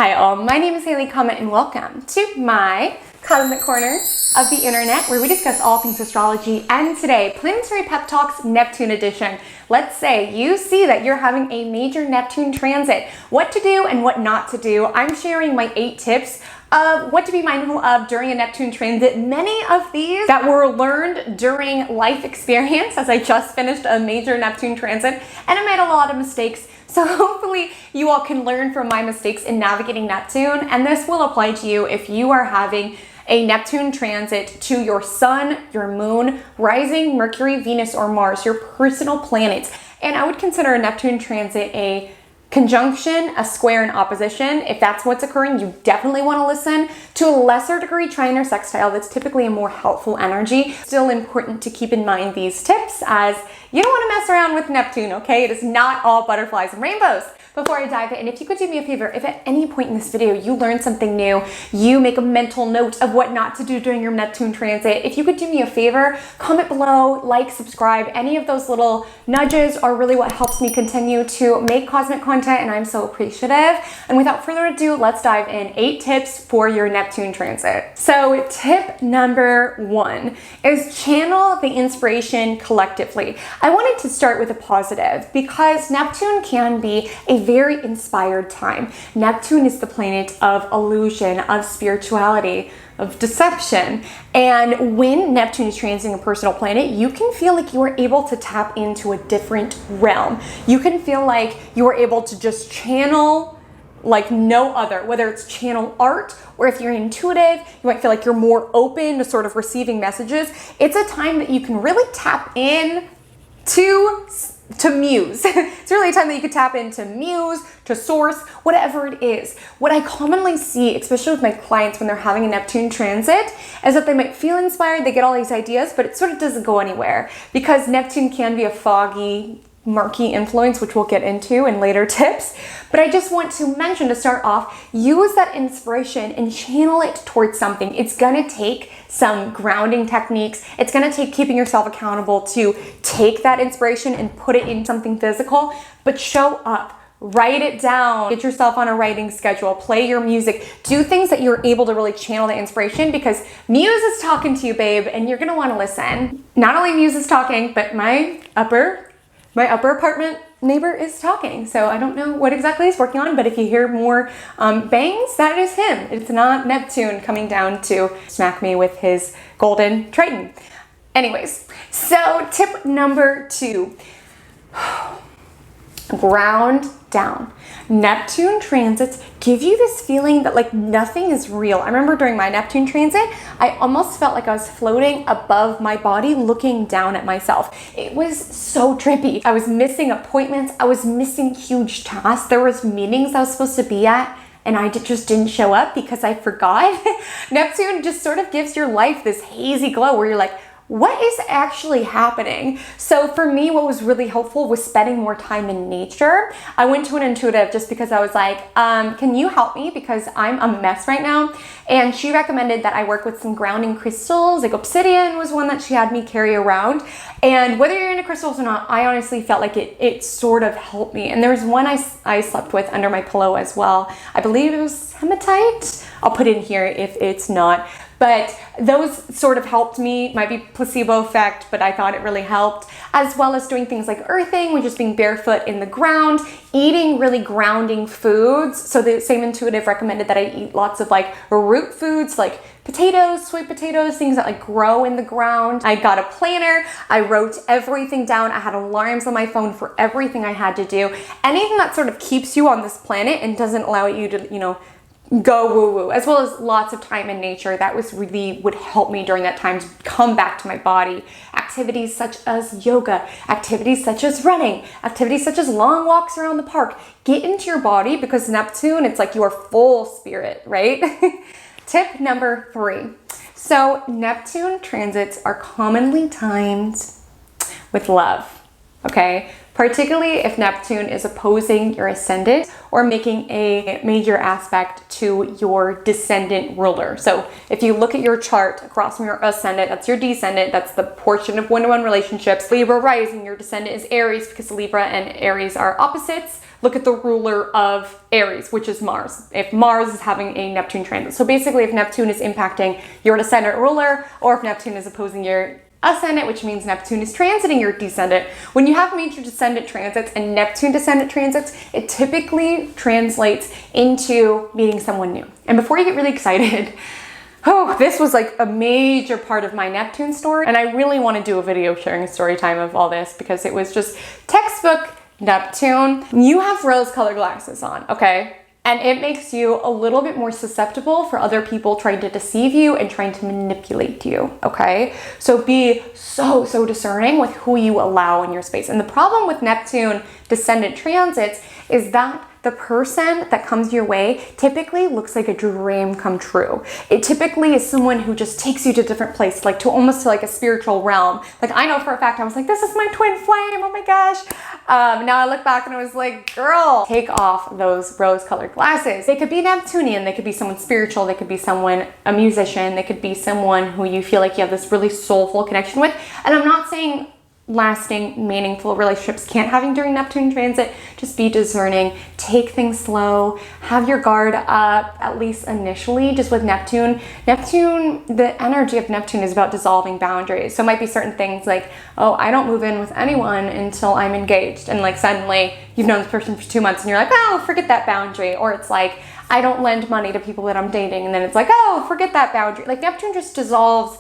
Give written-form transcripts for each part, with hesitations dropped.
Hi all, my name is Haley Comet and welcome to my cosmic corner of the internet where we discuss all things astrology. And today, Planetary Pep Talks Neptune edition. Let's say you see that you're having a major Neptune transit, what to do and what not to do. I'm sharing my 8 tips of what to be mindful of during a Neptune transit. Many of these that were learned during life experience as I just finished a major Neptune transit and I made a lot of mistakes. So hopefully you all can learn from my mistakes in navigating Neptune, and this will apply to you if you are having a Neptune transit to your sun, your moon, rising, Mercury, Venus, or Mars, your personal planets. And I would consider a Neptune transit a conjunction, a square, and opposition. If that's what's occurring, you definitely want to listen. To a lesser degree, trine or sextile, that's typically a more helpful energy. Still important to keep in mind these tips as you don't want to mess around with Neptune, okay? It is not all butterflies and rainbows. Before I dive in, if you could do me a favor, if at any point in this video you learn something new, you make a mental note of what not to do during your Neptune transit, if you could do me a favor, comment below, like, subscribe. Any of those little nudges are really what helps me continue to make cosmic content, and I'm so appreciative. And without further ado, let's dive in. 8 tips for your Neptune transit. So tip number 1 is channel the inspiration collectively. I wanted to start with a positive because Neptune can be a very inspired time. Neptune is the planet of illusion, of spirituality, of deception. And when Neptune is transiting a personal planet, you can feel like you are able to tap into a different realm. You can feel like you are able to just channel like no other, whether it's channel art or if you're intuitive, you might feel like you're more open to sort of receiving messages. It's a time that you can really tap in to muse. It's really a time that you could tap into muse, to source, whatever it is. What I commonly see, especially with my clients when they're having a Neptune transit, is that they might feel inspired, they get all these ideas, but it sort of doesn't go anywhere because Neptune can be a foggy, murky influence, which we'll get into in later tips. But I just want to mention to start off, use that inspiration and channel it towards something. It's gonna take some grounding techniques. It's gonna take keeping yourself accountable to take that inspiration and put it in something physical, but show up. Write it down, get yourself on a writing schedule, play your music, do things that you're able to really channel the inspiration because Muse is talking to you, babe, and you're gonna wanna listen. Not only Muse is talking, but my upper apartment neighbor is talking. So I don't know what exactly he's working on, but if you hear more bangs, that is him. It's not Neptune coming down to smack me with his golden triton. Anyways, so tip number 2, ground down. Neptune transits give you this feeling that like nothing is real. I remember during my Neptune transit, I almost felt like I was floating above my body looking down at myself. It was so trippy. I was missing appointments. I was missing huge tasks. There was meetings I was supposed to be at and I just didn't show up because I forgot. Neptune just sort of gives your life this hazy glow where you're like, what is actually happening? So for me, what was really helpful was spending more time in nature. I went to an intuitive just because I was like, can you help me? Because I'm a mess right now. And she recommended that I work with some grounding crystals, like obsidian was one that she had me carry around. And whether you're into crystals or not, I honestly felt like it sort of helped me. And there was one I slept with under my pillow as well. I believe it was hematite. I'll put it in here if it's not. But those sort of helped me, might be placebo effect, but I thought it really helped, as well as doing things like earthing, which is being barefoot in the ground, eating really grounding foods. So the same intuitive recommended that I eat lots of like root foods, like potatoes, sweet potatoes, things that like grow in the ground. I got a planner. I wrote everything down. I had alarms on my phone for everything I had to do. Anything that sort of keeps you on this planet and doesn't allow you to, go woo-woo, as well as lots of time in nature. That was really would help me during that time to come back to my body. Activities such as yoga, activities such as running, activities such as long walks around the park. Get into your body because Neptune, it's like you are full spirit, right? Tip number 3. So Neptune transits are commonly timed with love, okay? Particularly if Neptune is opposing your Ascendant or making a major aspect to your Descendant ruler. So if you look at your chart across from your Ascendant, that's your Descendant, that's the portion of one-to-one relationships. Libra rising, your Descendant is Aries because Libra and Aries are opposites, look at the ruler of Aries, which is Mars, if Mars is having a Neptune transit. So basically, if Neptune is impacting your descendant ruler, or if Neptune is opposing your ascendant, which means Neptune is transiting your descendant. When you have major descendant transits and Neptune descendant transits, it typically translates into meeting someone new. And before you get really excited, oh, this was like a major part of my Neptune story. And I really want to do a video sharing a story time of all this because it was just textbook Neptune. You have rose-colored glasses on, okay? And it makes you a little bit more susceptible for other people trying to deceive you and trying to manipulate you, okay? So be so discerning with who you allow in your space. And the problem with Neptune descendant transits is that the person that comes your way typically looks like a dream come true. It typically is someone who just takes you to different places, like to almost to like a spiritual realm. Like I know for a fact, I was like, this is my twin flame, oh my gosh. Now I look back and I was like, girl, take off those rose-colored glasses. They could be Neptunian, they could be someone spiritual, they could be someone, a musician, they could be someone who you feel like you have this really soulful connection with. And I'm not saying lasting, meaningful relationships can't happen during Neptune transit. Just be discerning, take things slow, have your guard up, at least initially. Just with Neptune, the energy of Neptune is about dissolving boundaries. So it might be certain things like, oh, I don't move in with anyone until I'm engaged. And like suddenly you've known this person for 2 months and you're like, oh, forget that boundary. Or it's like, I don't lend money to people that I'm dating. And then it's like, oh, forget that boundary. Like Neptune just dissolves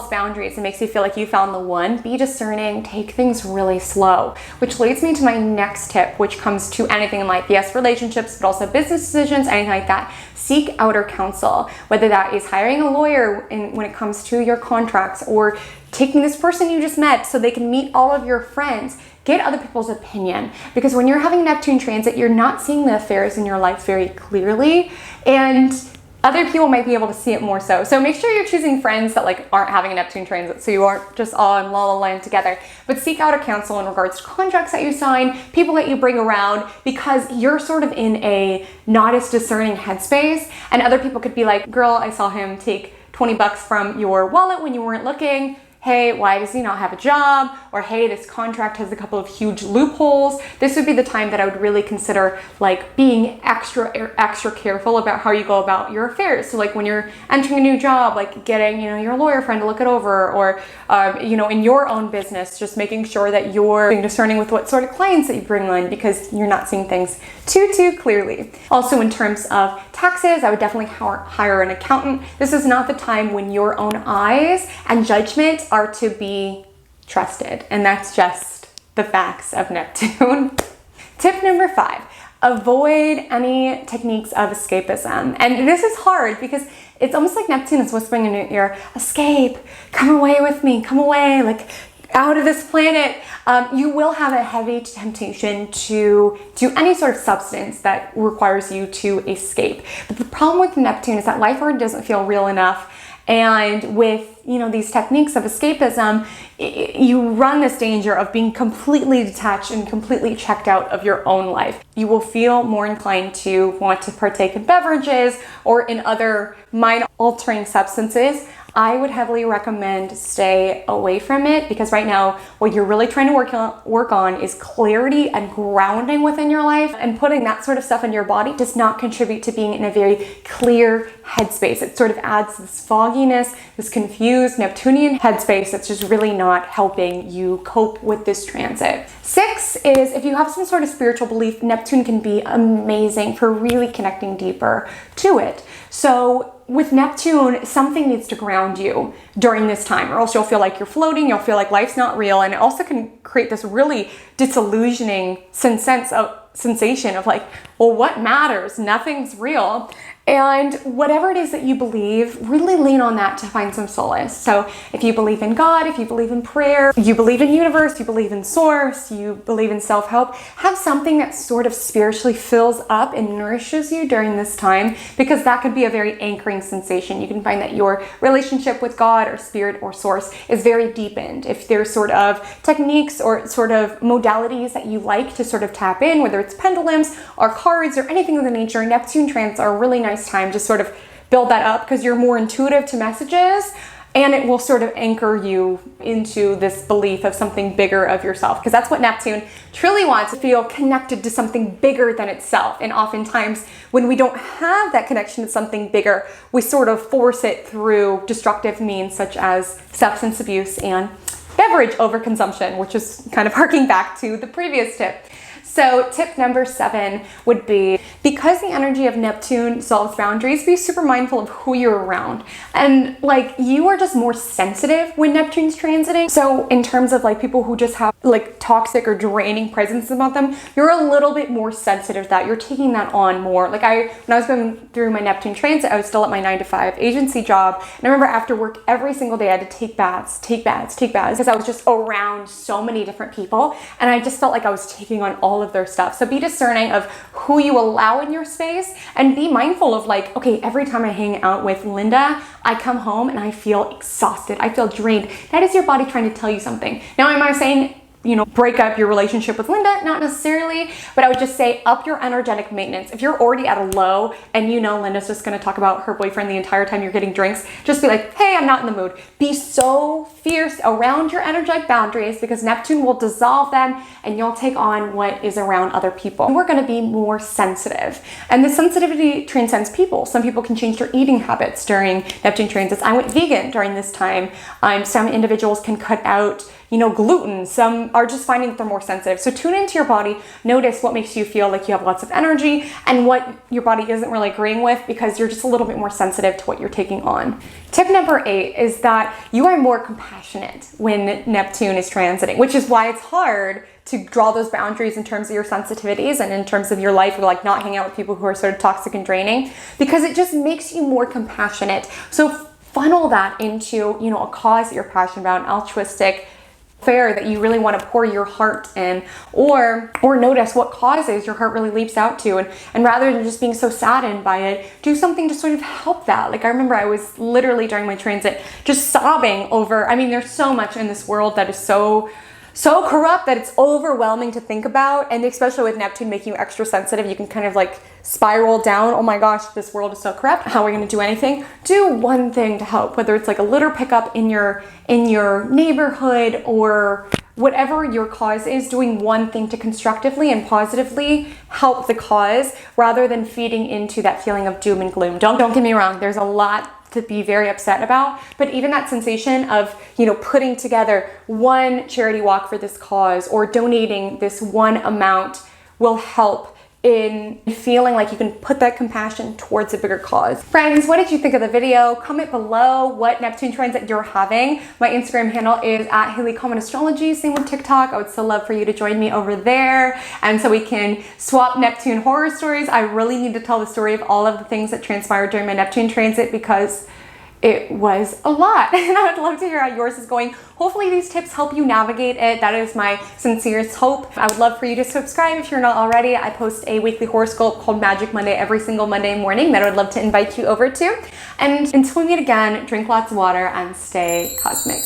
boundaries and makes you feel like you found the one. Be discerning, take things really slow, which leads me to my next tip, which comes to anything in life. Yes, relationships, but also business decisions, anything like that. Seek outer counsel, whether that is hiring a lawyer when it comes to your contracts or taking this person you just met so they can meet all of your friends. Get other people's opinion, because when you're having Neptune transit, you're not seeing the affairs in your life very clearly, and other people might be able to see it more so. So make sure you're choosing friends that like aren't having a Neptune transit, so you aren't just all in la la land together. But seek out a counsel in regards to contracts that you sign, people that you bring around, because you're sort of in a not as discerning headspace, and other people could be like, girl, I saw him take 20 bucks from your wallet when you weren't looking. Hey, why does he not have a job? Or hey, this contract has a couple of huge loopholes. This would be the time that I would really consider like being extra careful about how you go about your affairs. So like when you're entering a new job, like getting, your lawyer friend to look it over, or, in your own business, just making sure that you're being discerning with what sort of clients that you bring in, because you're not seeing things too clearly. Also in terms of taxes, I would definitely hire an accountant. This is not the time when your own eyes and judgment are to be trusted. And that's just the facts of Neptune. Tip number 5, avoid any techniques of escapism. And this is hard because it's almost like Neptune is whispering in your ear, escape, come away with me, come away, like out of this planet. You will have a heavy temptation to do any sort of substance that requires you to escape. But the problem with Neptune is that life already doesn't feel real enough. And with, these techniques of escapism, you run this danger of being completely detached and completely checked out of your own life. You will feel more inclined to want to partake in beverages or in other mind-altering substances. I would heavily recommend stay away from it, because right now what you're really trying to work on is clarity and grounding within your life, and putting that sort of stuff in your body does not contribute to being in a very clear headspace. It sort of adds this fogginess, this confused Neptunian headspace that's just really not helping you cope with this transit. 6 is, if you have some sort of spiritual belief, Neptune can be amazing for really connecting deeper to it. So with Neptune, something needs to ground you during this time, or else you'll feel like you're floating, you'll feel like life's not real, and it also can create this really disillusioning sensation of like, well, what matters? Nothing's real. And whatever it is that you believe, really lean on that to find some solace. So if you believe in God, if you believe in prayer, you believe in universe, you believe in source, you believe in self-help, have something that sort of spiritually fills up and nourishes you during this time, because that could be a very anchoring sensation. You can find that your relationship with God or spirit or source is very deepened. If there's sort of techniques or sort of modalities that you like to sort of tap in, whether it's pendulums or cards or anything of the nature, Neptune transits are a really nice time to sort of build that up, because you're more intuitive to messages and it will sort of anchor you into this belief of something bigger of yourself, because that's what Neptune truly wants, to feel connected to something bigger than itself. And oftentimes when we don't have that connection to something bigger, we sort of force it through destructive means such as substance abuse and beverage overconsumption, which is kind of harking back to the previous tip. So tip number 7 would be, because the energy of Neptune dissolves boundaries, be super mindful of who you're around. And like, you are just more sensitive when Neptune's transiting. So in terms of like people who just have like toxic or draining presence about them, you're a little bit more sensitive to that. You're taking that on more. Like when I was going through my Neptune transit, I was still at my 9-to-5 agency job. And I remember after work every single day, I had to take baths, because I was just around so many different people. And I just felt like I was taking on all of their stuff. So be discerning of who you allow in your space, and be mindful of like, okay, every time I hang out with Linda, I come home and I feel exhausted. I feel drained. That is your body trying to tell you something. Now, am I saying, you know, break up your relationship with Linda? Not necessarily, but I would just say up your energetic maintenance. If you're already at a low and you know Linda's just going to talk about her boyfriend the entire time you're getting drinks, just be like, hey, I'm not in the mood. Be so fierce around your energetic boundaries, because Neptune will dissolve them and you'll take on what is around other people. We're going to be more sensitive, and the sensitivity transcends people. Some people can change their eating habits during Neptune transits. I went vegan during this time. Some individuals can cut out gluten. Some are just finding that they're more sensitive. So tune into your body, notice what makes you feel like you have lots of energy and what your body isn't really agreeing with, because you're just a little bit more sensitive to what you're taking on. Tip number 8 is that you are more compassionate when Neptune is transiting, which is why it's hard to draw those boundaries in terms of your sensitivities and in terms of your life, or like not hanging out with people who are sort of toxic and draining, because it just makes you more compassionate. So funnel that into, a cause that you're passionate about, an altruistic affair that you really want to pour your heart in, or notice what causes your heart really leaps out to, and rather than just being so saddened by it, do something to sort of help that. Like I remember I was literally during my transit just sobbing over, there's so much in this world that is so corrupt that it's overwhelming to think about, and especially with Neptune making you extra sensitive, you can kind of like spiral down. Oh my gosh, this world is so corrupt. How are we going to do anything? Do one thing to help, whether it's like a litter pickup in your neighborhood or whatever your cause is. Doing one thing to constructively and positively help the cause, rather than feeding into that feeling of doom and gloom. Don't get me wrong, there's a lot to be very upset about, but even that sensation of putting together one charity walk for this cause or donating this one amount will help in feeling like you can put that compassion towards a bigger cause. Friends, what did you think of the video? Comment below what Neptune transit you're having. My Instagram handle is @HaleyCommentAstrology. Same with TikTok. I would still love for you to join me over there, and so we can swap Neptune horror stories. I really need to tell the story of all of the things that transpired during my Neptune transit, because it was a lot, and I would love to hear how yours is going. Hopefully these tips help you navigate it. That is my sincerest hope. I would love for you to subscribe if you're not already. I post a weekly horoscope called Magic Monday every single Monday morning that I would love to invite you over to. And until we meet again, drink lots of water and stay cosmic.